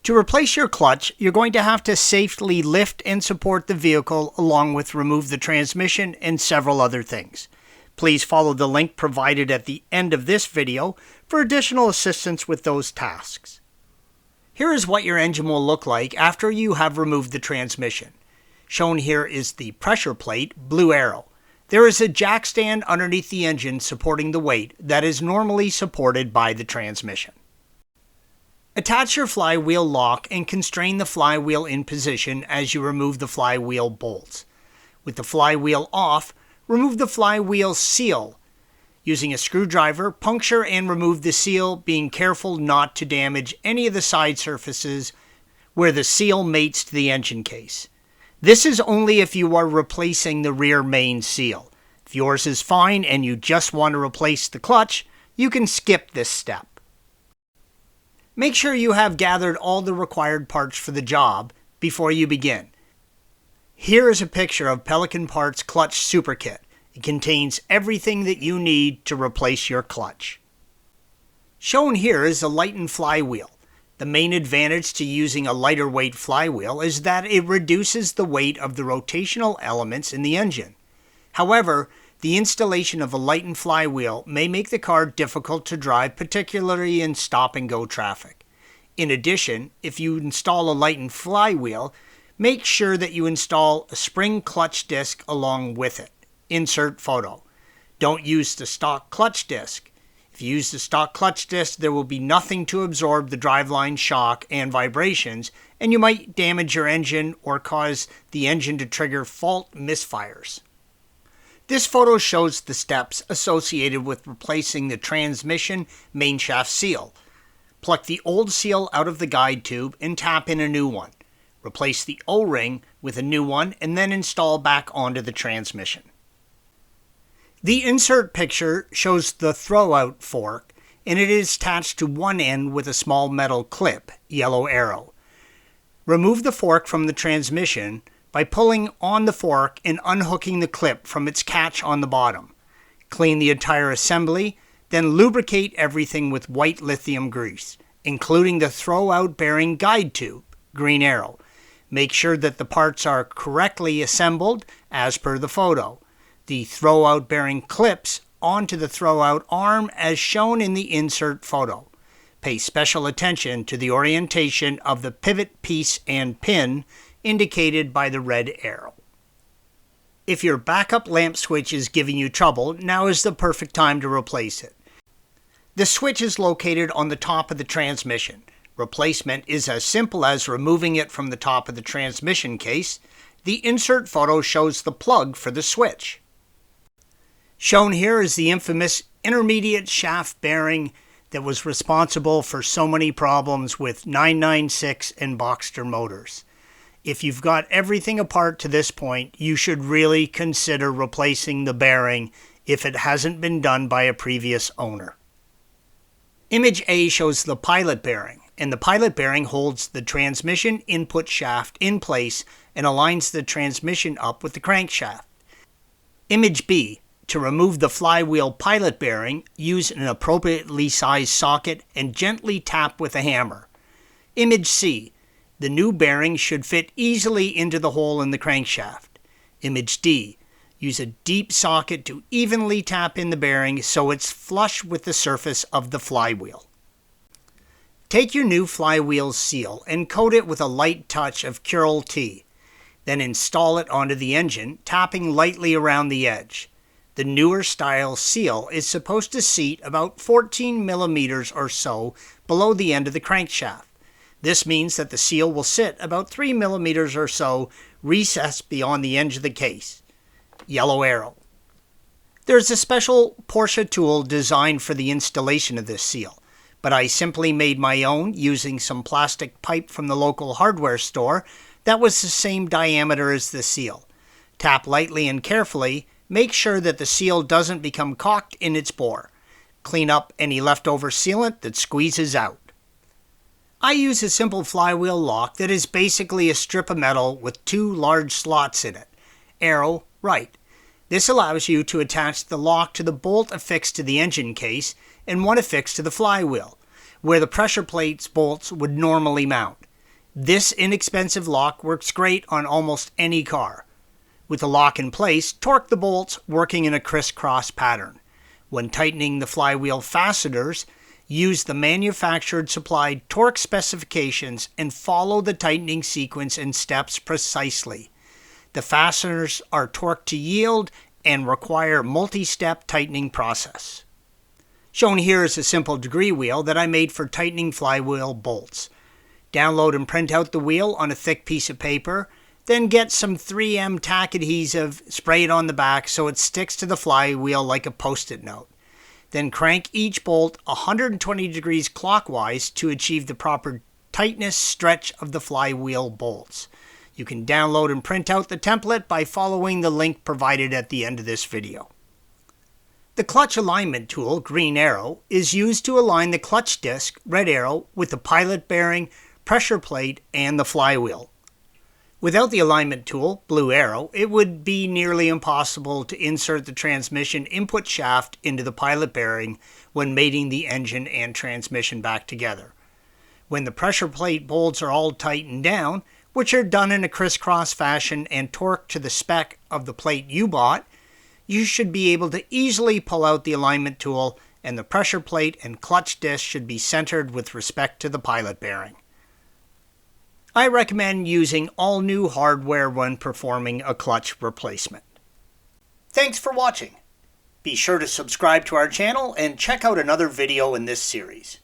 To replace your clutch, you're going to have to safely lift and support the vehicle along with remove the transmission and several other things. Please follow the link provided at the end of this video for additional assistance with those tasks. Here is what your engine will look like after you have removed the transmission. Shown here is the pressure plate, blue arrow. There is a jack stand underneath the engine supporting the weight that is normally supported by the transmission. Attach your flywheel lock and constrain the flywheel in position as you remove the flywheel bolts. With the flywheel off, remove the flywheel seal. Using a screwdriver, puncture and remove the seal, being careful not to damage any of the side surfaces where the seal mates to the engine case. This is only if you are replacing the rear main seal. If yours is fine and you just want to replace the clutch, you can skip this step. Make sure you have gathered all the required parts for the job before you begin. Here is a picture of Pelican Parts Clutch Super Kit. It contains everything that you need to replace your clutch. Shown here is a lightened flywheel. The main advantage to using a lighter weight flywheel is that it reduces the weight of the rotational elements in the engine. However, the installation of a lightened flywheel may make the car difficult to drive, particularly in stop-and-go traffic. In addition, if you install a lightened flywheel, make sure that you install a spring clutch disc along with it. Insert photo. Don't use the stock clutch disc. If you use the stock clutch disc, there will be nothing to absorb the driveline shock and vibrations, and you might damage your engine or cause the engine to trigger fault misfires. This photo shows the steps associated with replacing the transmission main shaft seal. Pluck the old seal out of the guide tube and tap in a new one. Replace the O-ring with a new one and then install back onto the transmission. The insert picture shows the throwout fork, and it is attached to one end with a small metal clip, yellow arrow. Remove the fork from the transmission by pulling on the fork and unhooking the clip from its catch on the bottom. Clean the entire assembly, then lubricate everything with white lithium grease, including the throwout bearing guide tube, green arrow. Make sure that the parts are correctly assembled as per the photo. The throwout bearing clips onto the throwout arm as shown in the insert photo. Pay special attention to the orientation of the pivot piece and pin indicated by the red arrow. If your backup lamp switch is giving you trouble, now is the perfect time to replace it. The switch is located on the top of the transmission. Replacement is as simple as removing it from the top of the transmission case. The insert photo shows the plug for the switch. Shown here is the infamous intermediate shaft bearing that was responsible for so many problems with 996 and Boxster motors. If you've got everything apart to this point, you should really consider replacing the bearing if it hasn't been done by a previous owner. Image A shows the pilot bearing, and the pilot bearing holds the transmission input shaft in place and aligns the transmission up with the crankshaft. Image B. To remove the flywheel pilot bearing, use an appropriately sized socket and gently tap with a hammer. Image C. The new bearing should fit easily into the hole in the crankshaft. Image D. Use a deep socket to evenly tap in the bearing so it's flush with the surface of the flywheel. Take your new flywheel seal and coat it with a light touch of Curl T. Then install it onto the engine, tapping lightly around the edge. The newer style seal is supposed to seat about 14 millimeters or so below the end of the crankshaft. This means that the seal will sit about 3 millimeters or so recessed beyond the edge of the case. Yellow arrow. There's a special Porsche tool designed for the installation of this seal, but I simply made my own using some plastic pipe from the local hardware store that was the same diameter as the seal. Tap lightly and carefully. Make sure that the seal doesn't become cocked in its bore. Clean up any leftover sealant that squeezes out. I use a simple flywheel lock that is basically a strip of metal with two large slots in it. Arrow right. This allows you to attach the lock to the bolt affixed to the engine case and one affixed to the flywheel, where the pressure plates bolts would normally mount. This inexpensive lock works great on almost any car. With the lock in place, torque the bolts working in a crisscross pattern. When tightening the flywheel fasteners, use the manufactured supplied torque specifications and follow the tightening sequence and steps precisely. The fasteners are torqued to yield and require multi-step tightening process. Shown here is a simple degree wheel that I made for tightening flywheel bolts. Download and print out the wheel on a thick piece of paper, then get some 3M tack adhesive, spray it on the back so it sticks to the flywheel like a post-it note. Then crank each bolt 120 degrees clockwise to achieve the proper tightness stretch of the flywheel bolts. You can download and print out the template by following the link provided at the end of this video. The clutch alignment tool, green arrow, is used to align the clutch disc, red arrow, with the pilot bearing, pressure plate, and the flywheel. Without the alignment tool, blue arrow, it would be nearly impossible to insert the transmission input shaft into the pilot bearing when mating the engine and transmission back together. When the pressure plate bolts are all tightened down, which are done in a crisscross fashion and torqued to the spec of the plate you bought, you should be able to easily pull out the alignment tool, and the pressure plate and clutch disc should be centered with respect to the pilot bearing. I recommend using all new hardware when performing a clutch replacement. Thanks for watching. Be sure to subscribe to our channel and check out another video in this series.